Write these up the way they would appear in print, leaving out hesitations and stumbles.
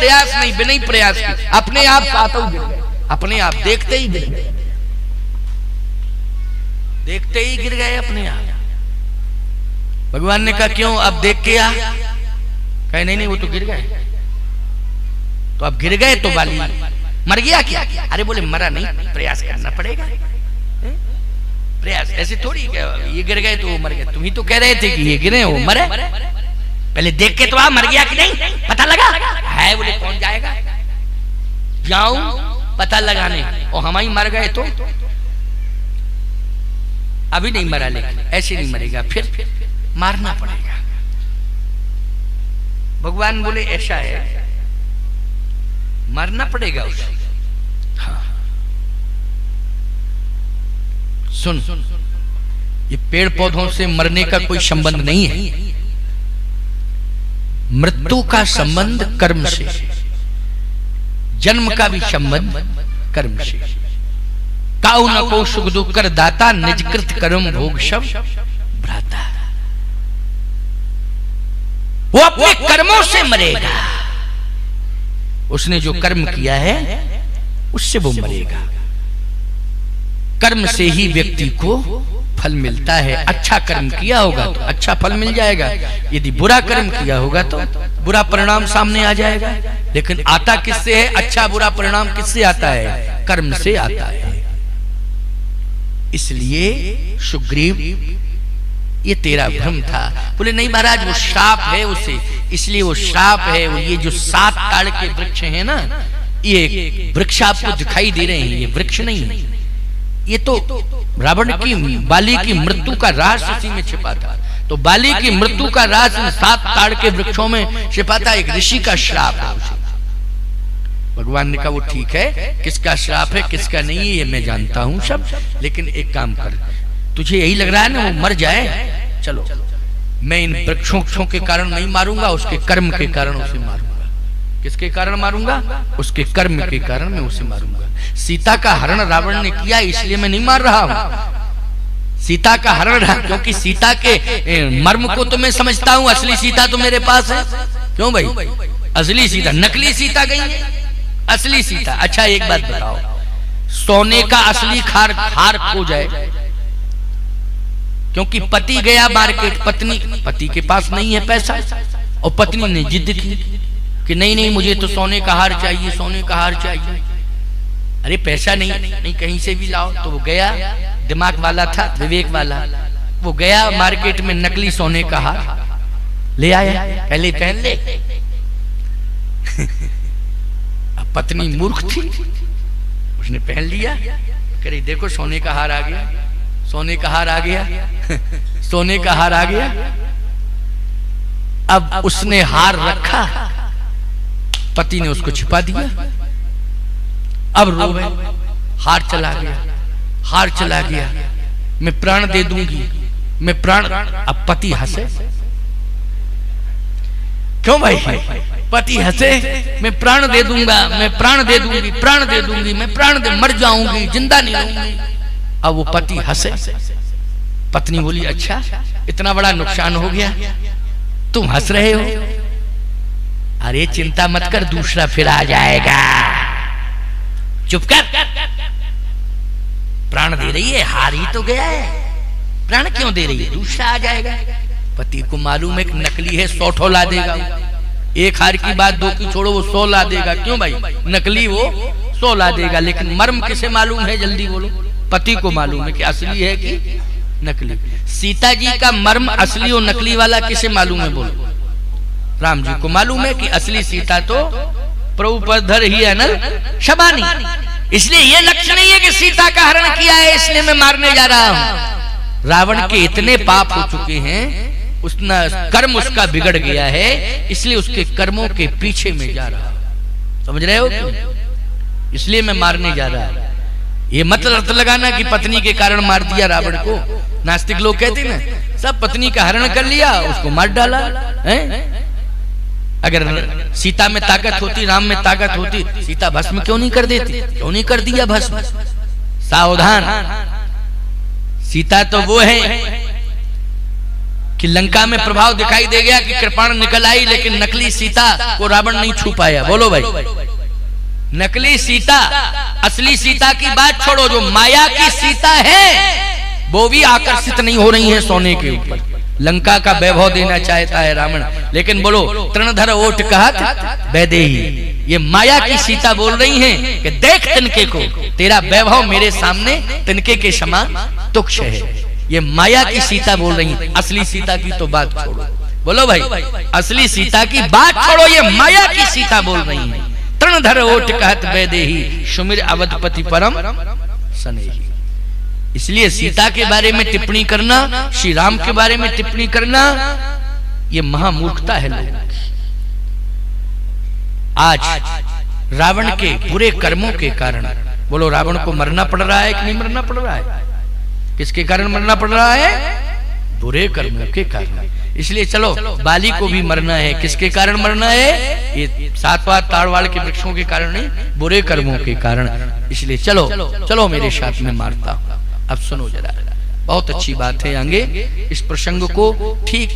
प्रयास नहीं, बिना ही प्रयास के अपने आप सातों गिर गए, अपने आप देखते ही गिर गए, देखते ही गिर गए अपने आप। भगवान ने कहा क्यों, अब देख के आ? कहे नहीं नहीं वो तो गिर गए। तो अब गिर गए तो बाली मर गया क्या? अरे बोले मरा नहीं, प्रयास करना पड़ेगा। प्रयास ऐसे थोड़ी क्या ये गिर गए तो वो मर गए। तुम ही तो कह रहे थे कि ये गिरे वो मरे, पहले देख के तो आ मर गया कि नहीं, पता लगा है। बोले कौन जाएगा, जाऊं पता लगाने, और हम ही मर गए तो अभी नहीं मरा, लेकिन ऐसे नहीं मरेगा, फिर मारना पड़ेगा। भगवान बोले ऐसा है, मारना पड़ेगा उसे। हाँ। सुन, ये पेड़ पौधों से मरने का कोई संबंध नहीं है, मृत्यु का संबंध कर्म से, जन्म का भी संबंध कर्म से। काउ न को सुख दुख कर दाता, निजकृत कर्म भोग सब भ्राता। वो अपने कर्मों से मरेगा, उसने जो कर्म किया है उससे वो मरेगा। कर्म से ही व्यक्ति को फल मिलता है। अच्छा कर्म किया होगा तो अच्छा फल मिल जाएगा, यदि बुरा कर्म किया होगा तो बुरा परिणाम सामने आ जाएगा। लेकिन आता किससे है, अच्छा बुरा परिणाम किससे आता है, कर्म से आता है। इसलिए सुग्रीव ये तेरा भ्रम था। बोले नहीं महाराज वो श्राप है उसे, इसलिए वो श्राप है। ये जो 7 ताड़ के वृक्ष हैं ना, ये वृक्ष आपको दिखाई दे रहे हैं, ये वृक्ष नहीं है, ये तो रावण की बाली की मृत्यु का राज उसी में छिपा था। तो बाली की मृत्यु का राज 7 ताड़ के वृक्षों में छिपा था, एक ऋषि का श्राप है उसे। भगवान ने कहा वो ठीक है, किसका श्राप है किसका नहीं है ये मैं जानता हूं सब, लेकिन एक काम कर, तुझे यही लग रहा है ना वो मर जाए, चलो मैं इन वृक्षों के कारण नहीं मारूंगा, उसके कर्म के कारण उसे मारूंगा। किसके कारण मारूंगा, उसके कर्म के कारण मैं उसे मारूंगा। सीता का हरण रावण ने किया इसलिए मैं नहीं मार रहा हूं, सीता का हरण क्योंकि सीता के मर्म को तो मैं समझता हूं, असली सीता तो मेरे पास है। क्यों भाई, असली सीता, नकली सीता गई, असली सीता। अच्छा एक बात बताओ, सोने का असली हार खो जाए, क्योंकि पति गया मार्केट, पति के पास नहीं है पैसा, और पत्नी ने जिद की कि नहीं नहीं मुझे तो सोने का हार चाहिए, सोने का हार चाहिए। अरे पैसा नहीं कहीं से भी लाओ। तो वो गया, दिमाग वाला था, विवेक वाला, वो गया मार्केट में नकली सोने का हार ले आया, पहले पहन ले। अब पत्नी मूर्ख थी, उसने पहन लिया, करे देखो सोने का हार आ गया, सोने का हार आ गया, सोने का हार आ गया। अब उसने हार रखा, पति ने उसको छिपा दिया, अब रोवे, हार चला गया, हार चला गया, मैं प्राण दे दूंगी, मैं प्राण। अब पति हंसे, क्यों भाई, पति हंसे, मैं प्राण दे दूंगा, मैं प्राण दे दूंगी, प्राण दे दूंगी, मैं प्राण दे, मर जाऊंगी, जिंदा नहीं रहूंगी। अब वो पति हंसे, पत्नी बोली अच्छा इतना बड़ा नुकसान हो गया, तुम हंस रहे हो? अरे चिंता मत कर, दूसरा फिर आ जाएगा, चुप कर, प्राण दे रही है, हार ही तो गया है, प्राण क्यों दे रही है, दूसरा आ जाएगा। पति को मालूम है कि नकली है, 100 ठो ला देगा, एक हार की बात 2 की छोड़ो, वो 100 ला देगा। क्यों भाई, नकली वो 100 ला देगा। लेकिन मर्म किसे मालूम है, जल्दी बोलो। पति को मालूम है कि असली है कि नकली। सीता जी का मर्म असली और नकली वाला किसे मालूम है, बोलो। राम जी को मालूम है कि असली सीता तो प्रभु पर धर ही अनल शबानी, इसलिए ये लक्ष्य नहीं है कि सीता का हरण किया है इसलिए मैं मारने जा रहा हूं। रावण के इतने पाप हो चुके हैं, उसना कर्म उसका बिगड़ गया है, इसलिए उसके कर्मों के पीछे में जा रहा हूं। समझ रहे हो, इसलिए मैं मारने जा रहा हूं। ये मत अर्थ लगाना कि पत्नी के कारण मार दिया रावण को। नास्तिक लोग कहते ना, सब पत्नी का हरण कर लिया, उसको मार डाला है। अगर सीता में ताकत होती, राम में ताकत होती, सीता भस्म क्यों नहीं कर देती, क्यों नहीं कर दिया भस्म। सावधान, सीता तो वो है कि लंका में प्रभाव दिखाई दे गया कि कृपाण निकल आई, लेकिन नकली सीता को रावण नहीं छू पाया। बोलो भाई, नकली सीता, असली सीता की बात छोड़ो, जो माया की सीता है वो भी आकर्षित नहीं हो रही है सोने के ऊपर। लंका का वैभव देना चाहता है रावण, लेकिन बोलो तृणधर ओट कहत वैदेही, ये माया की सीता बोल रही हैं कि देख तिनके को, तेरा वैभव मेरे सामने तिनके के समान तुच्छ है। ये माया की सीता बोल रही है, असली सीता की तो बात छोड़ो। बोलो भाई, असली सीता की बात छोड़ो, ये माया की सीता बोल रही है। तृणधर ओट कहत वैदेही, सुमिर अवधपति परम सनेही। इसलिए सीता के बारे में टिप्पणी करना, श्री राम के बारे में टिप्पणी करना, ये महामूर्खता है लोगों की। आज रावण के बुरे कर्मों के कारण, बोलो रावण को मरना पड़ रहा है कि नहीं मरना पड़ रहा है? किसके कारण मरना पड़ रहा है? बुरे कर्मों के कारण। इसलिए चलो बाली को भी मरना है, किसके कारण मरना है? ये सातवां ताड़वाड़ के वृक्षों के कारण नहीं, बुरे कर्मों के कारण। इसलिए चलो चलो मेरे साथ में मारता हूं। अब सुनो जरा, बहुत अच्छी बात है, आगे इस प्रसंग को ठीक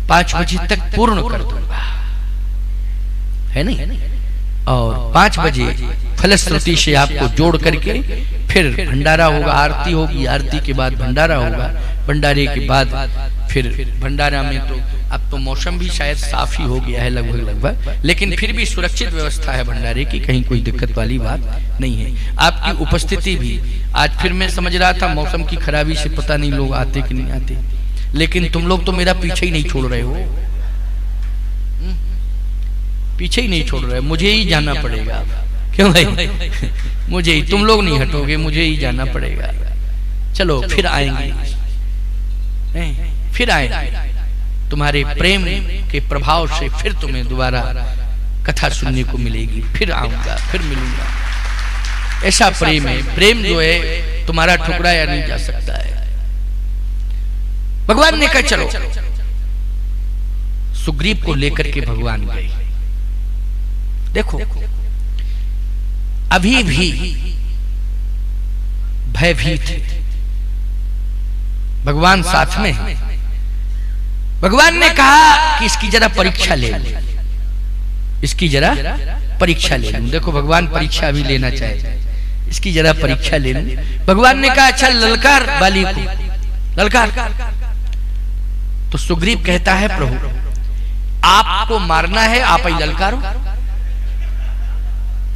5 बजे तक पूर्ण कर दूंगा, है नहीं? और 5 बजे फलश्रुति से आपको जोड़ करके फिर भंडारा होगा, आरती होगी, आरती के बाद भंडारा होगा, भंडारे के बाद फिर भंडारा में तो अब तो मौसम भी शायद साफ ही हो गया है लगभग, लेकिन फिर भी सुरक्षित व्यवस्था है भंडारे की, कहीं कोई दिक्कत वाली बात नहीं है। आपकी उपस्थिति भी आज फिर मैं समझ रहा था मौसम की खराबी से पता नहीं लोग आते कि नहीं आते, लेकिन तुम लोग तो मेरा पीछे ही नहीं छोड़ रहे हो, पीछे ही नहीं छोड़ रहे, मुझे ही जाना पड़ेगा। क्यों भाई? मुझे ही, तुम लोग नहीं हटोगे, मुझे ही जाना पड़ेगा। चलो फिर आएंगे, फिर आएंगे, तुम्हारे प्रेम के प्रभाव से फिर तुम्हें दोबारा कथा सुनने को मिलेगी, फिर आऊंगा, फिर मिलूंगा। ऐसा प्रेम है, प्रेम जो है तुम्हारा ठुकराया नहीं जा सकता है। भगवान ने कहा चलो, सुग्रीव को लेकर के भगवान गए। देखो अभी भी भयभीत है, भगवान साथ में है। भगवान ने कहा कि इसकी जरा परीक्षा ले लो, इसकी जरा परीक्षा ले लो। देखो भगवान परीक्षा भी लेना चाहे, इसकी जरा परीक्षा ले लो। भगवान ने कहा अच्छा ललकार बाली को, ललकार। तो सुग्रीव कहता है प्रभु आपको मारना है, आप ही ललकारो।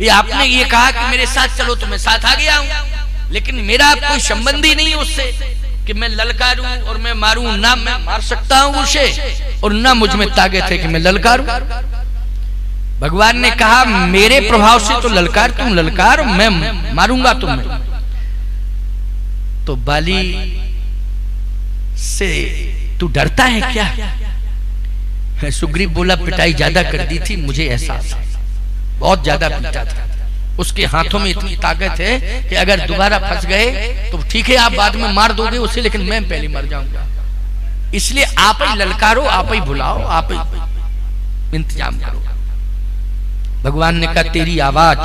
ये आपने ये कहा कि मेरे साथ चलो तो मैं साथ आ गया हूं, लेकिन मेरा कोई संबंध ही नहीं उससे कि मैं ललकारूं और मैं मारूं। ना मैं मार सकता हूं उसे और ना मुझ में ताकत है कि मैं ललकारूं। भगवान ने कहा मेरे प्रभाव से तो ललकार, तुम ललकार, मैं मारूंगा तुम्हें। तो बाली से तू डरता है क्या? सुग्रीव बोला पिटाई ज्यादा कर दी थी, मुझे एहसास है, बहुत ज्यादा पीटा था। उसके हाथों में इतनी ताकत है कि अगर दोबारा फंस गए तो ठीक है आप बाद में मार दोगे उसे, लेकिन मैं पहले मर जाऊंगा। इसलिए आप ही ललकारो, आप ही बुलाओ, आप ही इंतजाम करो। भगवान ने कहा तेरी आवाज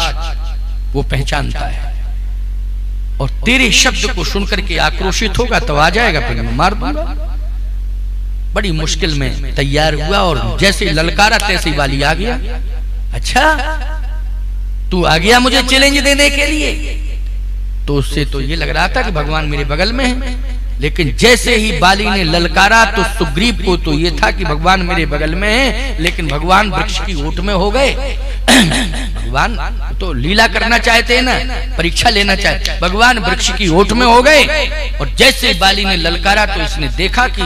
वो पहचानता है और तेरे शब्द को सुनकर के आक्रोशित होगा तो आ जाएगा, फिर मैं मार दूंगा। बड़ी मुश्किल में तैयार हुआ और जैसे ललकारा तैसे ही बाली आ गया। अच्छा तू आ गया मुझे चैलेंज देने के लिए? तो उससे तो ये लग रहा था कि भगवान मेरे बगल में है, लेकिन जैसे ही बाली ने ललकारा तो सुग्रीव को तो ये था कि भगवान मेरे बगल में है, लेकिन भगवान वृक्ष की ओट में हो गए। भगवान तो लीला करना चाहते हैं ना, परीक्षा लेना चाहते, भगवान वृक्ष की ओट में हो गए। और जैसे बाली ने ललकारा तो इसने देखा कि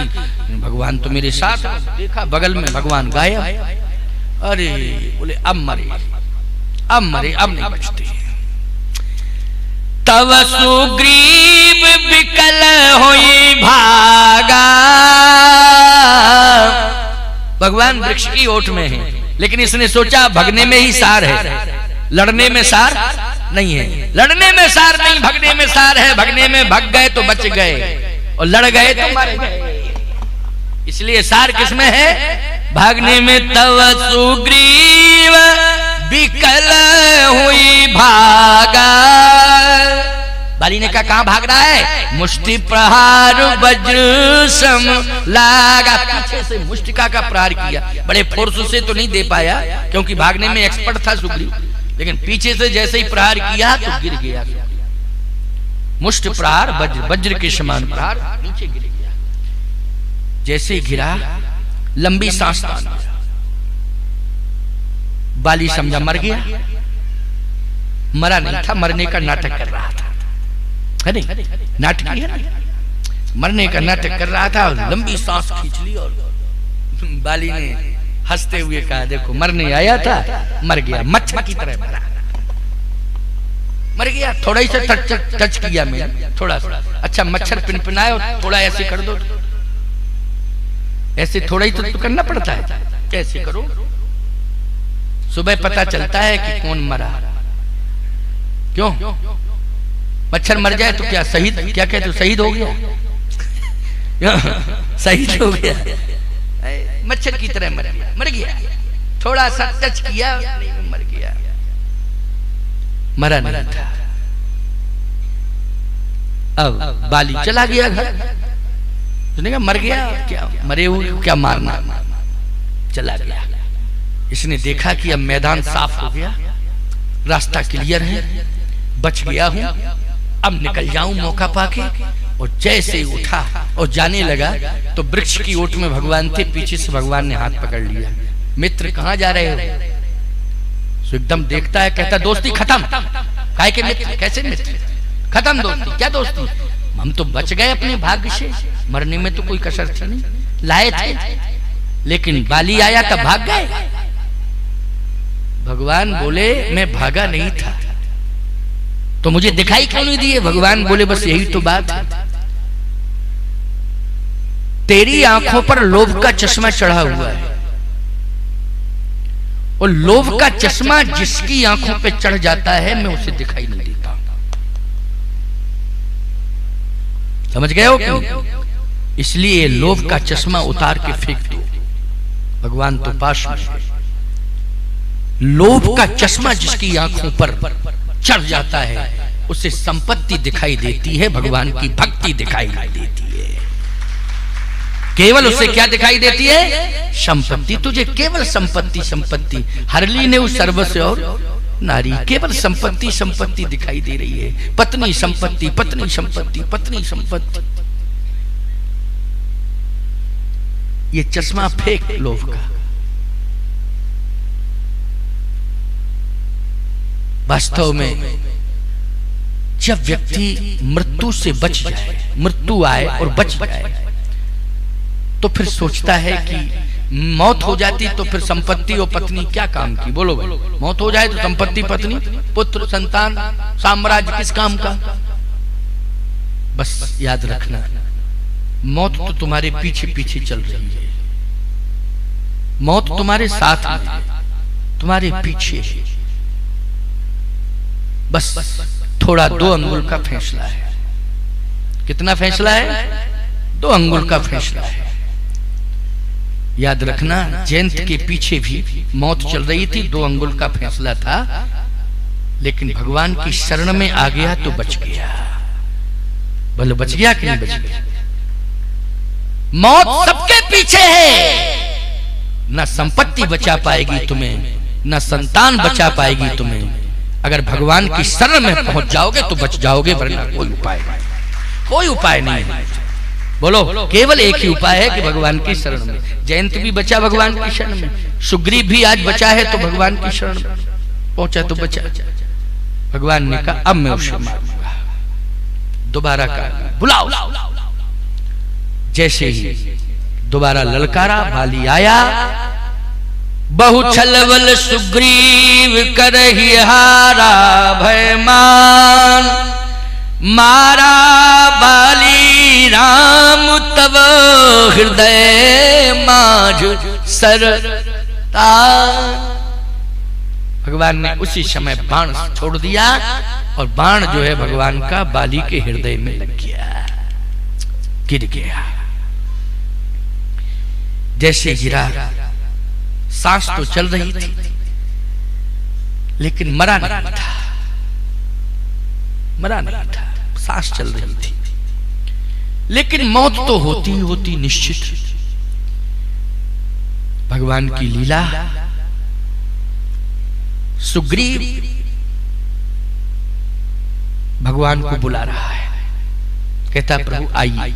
भगवान तो मेरे साथ, देखा बगल में भगवान गायब। अरे बोले अब मरे, अब मरे, अब नहीं बचते। तब सुग्रीव विकल होई भागा। भगवान वृक्ष की ओट में है, लेकिन इसने सोचा भगने में ही सार है, लड़ने में सार नहीं है। लड़ने में सार नहीं, भगने में सार है। भगने में भग गए तो बच गए और लड़ गए तो मर गए। इसलिए सार किसमें है? भागने में। तव सुग्रीव विकल हुई भागा। बाली ने कहा कहां भाग रहा है? मुष्टि प्रहार वज्र सम लागा, पीछे से मुष्टिका का प्रहार किया। बड़े फोर्स से तो नहीं दे पाया क्योंकि भागने में एक्सपर्ट था सुग्रीव, लेकिन पीछे से जैसे ही प्रहार किया तो गिर गया। मुष्ट प्रहार वज्र, वज्र के समान प्रहार, नीचे गिर गया। जैसे गिरा लंबी सांस तान लिया। बाली समझा मर गया, मरा नहीं था, मरने का नाटक कर रहा था, है नहीं? नाटक है ना, मरने का नाटक कर रहा था। लंबी सांस खींच ली और बाली ने हंसते हुए कहा देखो मरने आया था, मर गया, मच्छर की तरह मरा, मर गया। थोड़ा ही से टच किया मैंने, थोड़ा सा। अच्छा मच्छर पिनपिनाए और थोड़ा ऐसे कर दो, ऐसे थोड़ा ही तो करना पड़ता है, ऐसे करो, सुबह पता चलता है कि कौन मरा। क्यों? मच्छर मर जाए तो क्या शहीद, क्या कहते हो, शहीद हो गया? शहीद हो गया, मच्छर की तरह मर गया, मर गया। थोड़ा सा टच किया, मर गया, मरा नहीं था। अब बाली चला गया घर, उसने कहा मर गया क्या, मरे हुए क्या मारना, चला गया। इसने देखा कि अब मैदान साफ हो गया, रास्ता क्लियर है, बच गया हूं, अब निकल जाऊं मौका पाके। और जैसे उठा और जाने लगा तो वृक्ष की ओट में भगवान थे, पीछे से भगवान ने हाथ पकड़ लिया। मित्र कहां जा रहे हो? तो एकदम देखता है, कहता दोस्ती खत्म। काहे के मित्र? कैसे मित्र? खत्म दोस्ती, क्या दोस्ती? हम तो बच गए अपने भाग्य से, मरने में तो कोई कसर थी नहीं, लाए थे, लेकिन बाली आया तब भाग गए। भगवान बोले मैं भागा नहीं था तो मुझे दिखाई क्यों नहीं दिए? भगवान बोले बस यही तो बात है, तेरी आंखों पर लोभ का चश्मा चढ़ा हुआ है, और लोभ का चश्मा जिसकी आंखों पे चढ़ जाता है मैं उसे दिखाई नहीं देता। समझ गए हो क्यों? इसलिए लोभ का चश्मा उतार के फेंक दो, भगवान तो पास में है। लोभ का चश्मा जिसकी आंखों पर चढ़ जाता है उसे संपत्ति दिखाई देती है, भगवान की भक्ति दिखाई देती है। केवल उसे क्या दिखाई देती है? संपत्ति। तुझे केवल संपत्ति संपत्ति, हरली ने उस सर्वस्व और नारी, केवल संपत्ति संपत्ति दिखाई दे रही है। पत्नी संपत्ति, पत्नी संपत्ति, पत्नी संपत्ति। ये चश्मा फेंक लोभ का। वास्तव में जब व्यक्ति मृत्यु से बच जाए, मृत्यु आए और बच जाए, तो फिर सोचता है कि मौत हो जाती तो फिर संपत्ति और पत्नी क्या काम की? बोलो भाई, मौत हो जाए तो संपत्ति, पत्नी, पुत्र, संतान, साम्राज्य किस काम का? बस याद रखना, मौत तो तुम्हारे पीछे पीछे चल रही है, मौत तुम्हारे साथ में है, तुम्हारे पीछे है। बस थोड़ा 2 अंगुल का फैसला है। कितना फैसला है? 2 अंगुल का फैसला है। याद रखना, जयंत के पीछे भी मौत चल रही थी, 2 अंगुल का फैसला था, लेकिन भगवान की शरण में आ गया तो बच गया। बोलो बच गया कि नहीं बच गया? मौत सबके पीछे है, ना संपत्ति बचा पाएगी तुम्हें, ना संतान बचा पाएगी तुम्हें। अगर भगवान की शरण में पहुंच जाओगे तो बच जाओगे, वरना कोई उपाय नहीं, कोई उपाय नहीं है। बोलो, केवल एक ही उपाय है कि भगवान की शरण में। जयंत भी बचा भगवान की शरण में, सुग्रीव भी आज बचा है तो भगवान की शरण में पहुंचा तो बचा। भगवान ने कहा अब मैं उसे मारूंगा, दोबारा कहा बुलाओ। जैसे ही दोबारा ललकारा, बाली आया, बहु छलवल सुग्रीव करहि हारा भयमान, मारा बाली राम तव हृदय माझ सरता। भगवान ने उसी समय बाण छोड़ दिया और बाण जो है भगवान का बाली के हृदय में लग गया, गिर गया। जैसे गिरा, सांस तो चल रही थी लेकिन मरा नहीं था, मरा नहीं था, सांस चल रही थी, लेकिन मौत तो होती ही होती निश्चित। भगवान की लीला, सुग्रीव भगवान को बुला रहा है, कहता प्रभु आइए।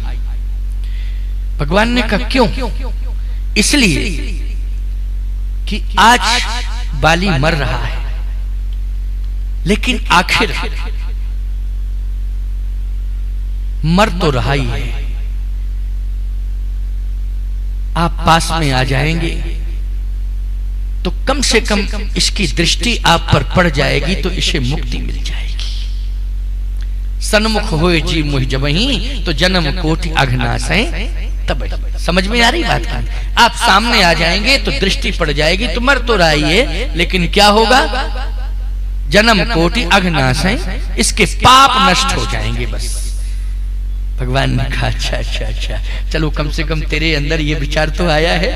भगवान ने कहा क्यों? इसलिए कि आज बाली मर रहा है, लेकिन आखिर मर तो रहा ही है। आप पास में आ जाएंगे तो कम से कम इसकी दृष्टि आप पर पड़ जाएगी, तो इसे मुक्ति मिल जाएगी। सन्मुख होए जी मुहि जबहि, तो जन्म कोटि अघनासै तब। समझ में आ रही बात का? आप सामने आ जाएंगे तो दृष्टि पड़ जाएगी, तो मर तो रहा ही है, लेकिन क्या होगा? जन्म कोटि अघनासै, इसके पाप नष्ट हो जाएंगे बस। भगवान ने कहा अच्छा अच्छा अच्छा, चलो कम से कम तेरे अंदर ये विचार तो आया है।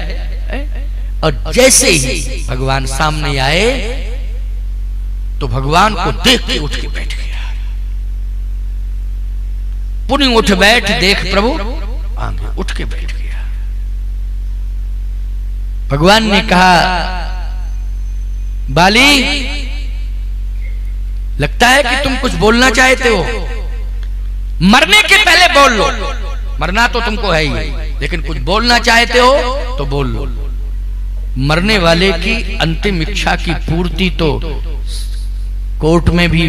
और जैसे ही भगवान सामने आए तो भगवान को देख के उठ के बैठ गया। पुण्य उठ बैठ देख प्रभु आगे, उठ के बैठ गया। भगवान ने कहा बाली, लगता है कि तुम कुछ बोलना चाहते हो, मरने के पहले बोल लो। मरना तो तुमको है ही, लेकिन कुछ बोलना चाहते हो तो बोल लो। मरने वाले की अंतिम इच्छा की पूर्ति तो कोर्ट में भी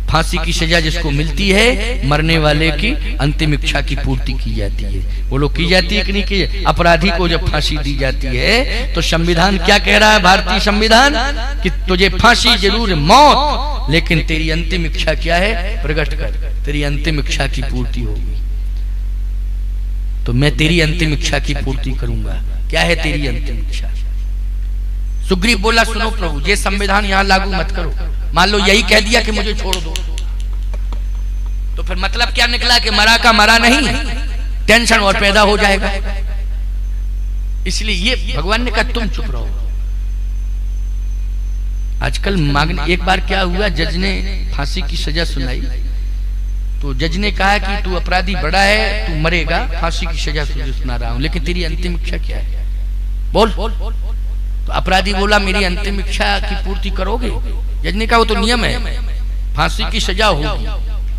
फांसी की सजा जिसको मिलती है, मरने वाले की अंतिम इच्छा की पूर्ति की जाती है। वो लोग की जाती है कि नहीं की? अपराधी को जब फांसी दी जाती है तो संविधान क्या कह रहा है? भारतीय संविधान कि तुझे फांसी जरूर, मौत, लेकिन तेरी अंतिम इच्छा क्या है? प्रकट कर, तेरी अंतिम इच्छा की पूर्ति होगी। तो मैं तेरी अंतिम इच्छा की पूर्ति करूंगा। क्या है तेरी अंतिम इच्छा? सुग्रीव बोला सुनो प्रभु, ये संविधान यहां लागू मत करो। मान लो यही कह दिया कि मुझे छोड़ दो, तो फिर मतलब क्या निकला कि मरा का मरा नहीं, टेंशन और पैदा हो जाएगा। इसलिए ये भगवान ने कहा तुम चुप रहो। आजकल मांगने, एक बार क्या हुआ, जज ने फांसी की सजा सुनाई, तो जज ने कहा कि तू अपराधी बड़ा है, तू मरेगा, फांसी की सजा तुझे सुना रहा हूं, लेकिन तेरी अंतिम इच्छा क्या है? बोल। तो अपराधी बोला मेरी अंतिम इच्छा की पूर्ति करोगे? जज ने कहा वो तो नियम है, फांसी की सजा होगी,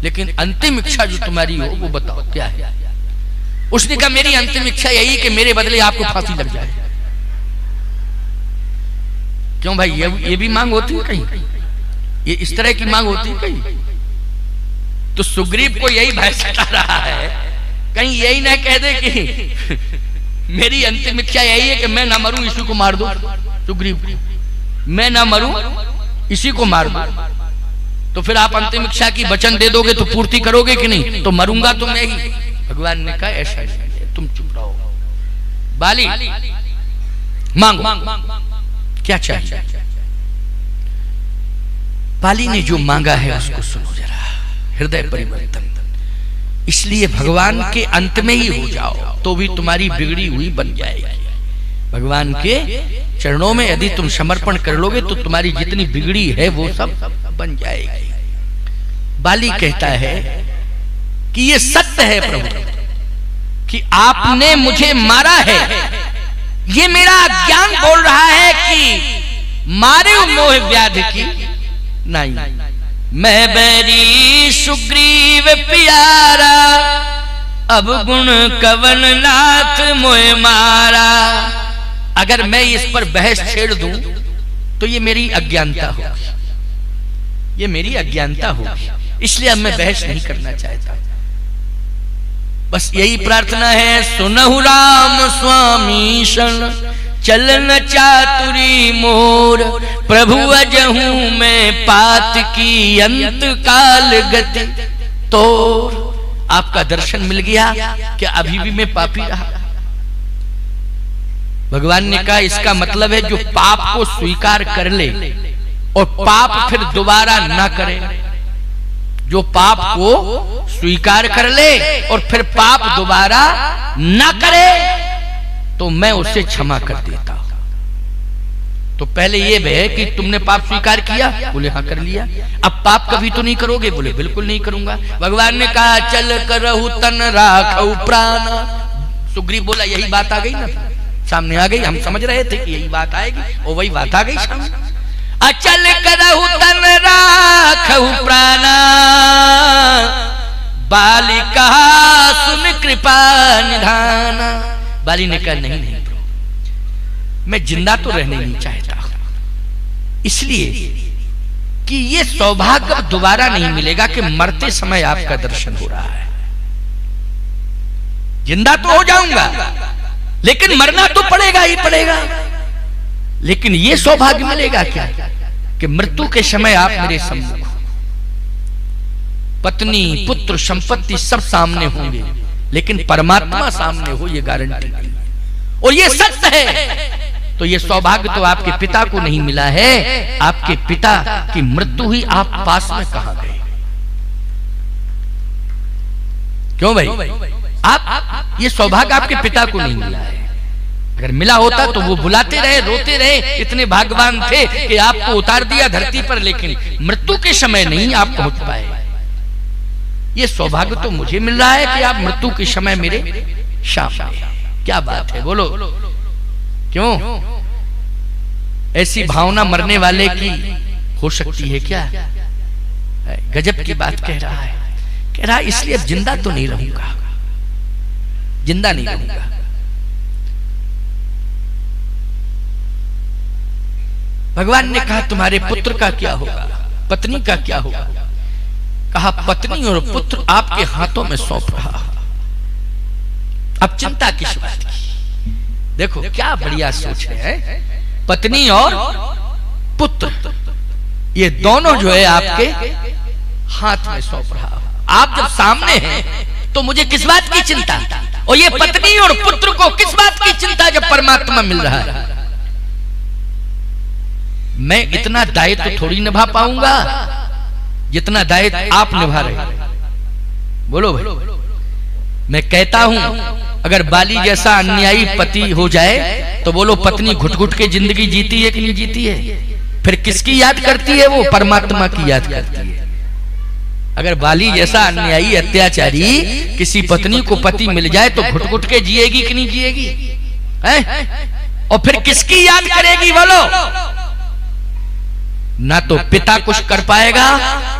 लेकिन अंतिम इच्छा जो तुम्हारी हो वो बताओ क्या है? उसने कहा मेरी अंतिम इच्छा यही कि मेरे बदले आपको फांसी लग जाए। क्यों भाई, ये भी मांग होती है कहीं? ये इस तरह की मांग होती है कहीं? तो सुग्रीव को यही भय सता रहा है, कहीं यही ना कह दे कि मेरी अंतिम इच्छा यही है कि मैं ना मरूं, इसी को मार दो। सुग्रीव को, मैं ना मरूं, इसी को मार दो। तो फिर आप अंतिम इच्छा की वचन दे दोगे तो पूर्ति करोगे कि नहीं? तो मरूंगा तो मैं ही। भगवान ने कहा ऐसा नहीं है, तुम चुप रहो। बाली मांगो, क्या चाहिए? बाली ने जो मांगा है उसको सुनो जरा, हृदय परिवर्तन। इसलिए भगवान के अंत में ही हो जाओ तो भी तुम्हारी बिगड़ी हुई बन जाएगी। भगवान के चरणों में यदि तुम समर्पण कर लोगे तो तुम्हारी जितनी बिगड़ी है वो सब बन जाएगी। बाली कहता है कि ये सत्य है प्रभु कि आपने मुझे मारा है, ये मेरा ज्ञान बोल रहा है कि मारे मोह व्याधि की नहीं। मैं बैरी सुग्रीव प्यारा, अब गुण कवन नाथ मोह मारा। अगर मैं इस पर बहस छेड़ दूं तो ये मेरी अज्ञानता होगी, ये मेरी अज्ञानता होगी, इसलिए अब मैं बहस नहीं करना चाहता। बस यही प्रार्थना है, सुनहु राम स्वामी शन चलन चातुरी मोर, प्रभु अजहूं में पात की अंत काल गति तोर। आपका दर्शन मिल गया कि अभी भी मैं पापी रहा? भगवान ने कहा इसका मतलब है जो पाप को स्वीकार कर ले और पाप फिर दोबारा ना करे, जो पाप को स्वीकार कर ले और फिर पाप दोबारा ना करे तो मैं उसे क्षमा कर देता हूं। तो पहले ये है कि तुमने पाप स्वीकार किया? बोले हाँ कर लिया। अब पाप कभी तो नहीं करोगे? बोले बिल्कुल नहीं करूंगा। भगवान ने कहा चल करहु तन राखऊ प्राण। सुग्रीव बोला यही बात आ गई ना, सामने आ गई, हम समझ रहे थे कि यही बात आएगी और वही बात आ गई सामने। अचल करहु तन राखऊ प्राण, बाली कहा सुन कृपा निधान। बाली ने कहा नहीं नहीं मैं जिंदा तो रहने नहीं चाहता, इसलिए कि ये सौभाग्य दोबारा नहीं मिलेगा कि मरते समय आपका दर्शन हो रहा है। जिंदा तो हो जाऊंगा लेकिन मरना तो पड़ेगा ही पड़ेगा। लेकिन ये सौभाग्य मिलेगा क्या कि मृत्यु के समय आप मेरे सम्मुख हो, पत्नी पुत्र संपत्ति सब सामने होंगे, लेकिन परमात्मा सामने हो ये गारंटी नहीं। और ये सत्य है तो ये सौभाग्य तो आपके पिता को नहीं मिला है। आपके पिता की मृत्यु हुई, आप पास में कहां गए? क्यों भाई? आप ये सौभाग्य आपके पिता को नहीं मिला है। अगर मिला होता तो वो बुलाते रहे, रोते रहे, इतने भाग्यवान थे कि आपको उतार दिया धरती पर, लेकिन मृत्यु के समय नहीं आप पहुंच पाए। ये सौभाग्य तो मुझे मिल रहा है कि आप मृत्यु के समय मेरे सामने। क्या बात है, बोलो क्यों? ऐसी भावना मरने वाले की हो सकती है क्या? गजब की बात कह रहा है। कह रहा इसलिए अब जिंदा तो नहीं रहूंगा, जिंदा नहीं रहूंगा। भगवान ने कहा तुम्हारे पुत्र का क्या होगा, पत्नी का क्या होगा? कहा पत्नी और पुत्र आपके हाथों में सौंप रहा। अब चिंता किस बात की? देखो क्या बढ़िया सोच है। पत्नी और पुत्र ये दोनों जो है आपके हाथ में सौंप रहा। आप जब सामने हैं तो मुझे किस बात की चिंता? और ये पत्नी और पुत्र को किस बात की चिंता जब परमात्मा मिल रहा है? मैं इतना दायित्व तो थोड़ी निभा पाऊंगा जितना दायित्व आप निभा रहे। बोलो भाई, मैं कहता हूं अगर बाली जैसा अन्यायी पति हो जाए तो बोलो पत्नी घुट घुट के जिंदगी जीती है कि नहीं जीती है? फिर किसकी याद करती है वो? परमात्मा की याद करती है। अगर बाली जैसा अन्यायी अत्याचारी किसी पत्नी को पति मिल जाए तो घुट घुट के जिएगी कि नहीं जिएगी? और फिर किसकी याद करेगी बोलो? ना तो पिता कुछ कर पाएगा,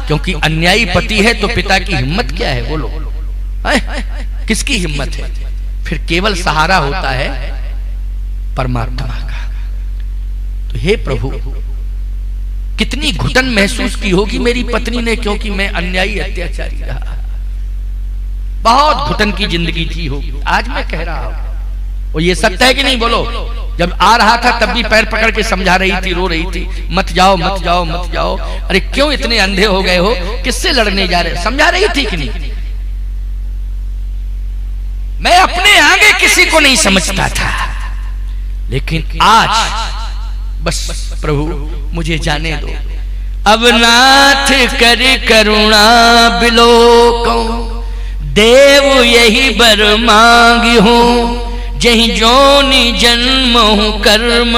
क्योंकि अन्यायी पति है तो पिता की हिम्मत क्या है बोलो? किसकी हिम्मत है? फिर केवल सहारा होता है परमात्मा का। तो हे प्रभु, कितनी घुटन महसूस की होगी मेरी पत्नी ने, क्योंकि मैं अन्यायी अत्याचारी रहा। बहुत घुटन की जिंदगी जी होगी। आज मैं कह रहा हूं, और ये सत्य है कि नहीं बोलो? जब आ रहा था तब भी पैर पकड़ के समझा रही थी, रो रही थी, मत जाओ मत जाओ मत जाओ। अरे क्यों इतने अंधे हो गए हो? किससे लड़ने जा रहे? समझा रही थी कि नहीं? मैं अपने आगे किसी को नहीं समझता था, लेकिन आज बस प्रभु मुझे जाने दो। अब नाथ कर करुणा बिलोको, देव यही बर मांगी हूं, जही जोनि जन्म हूं कर्म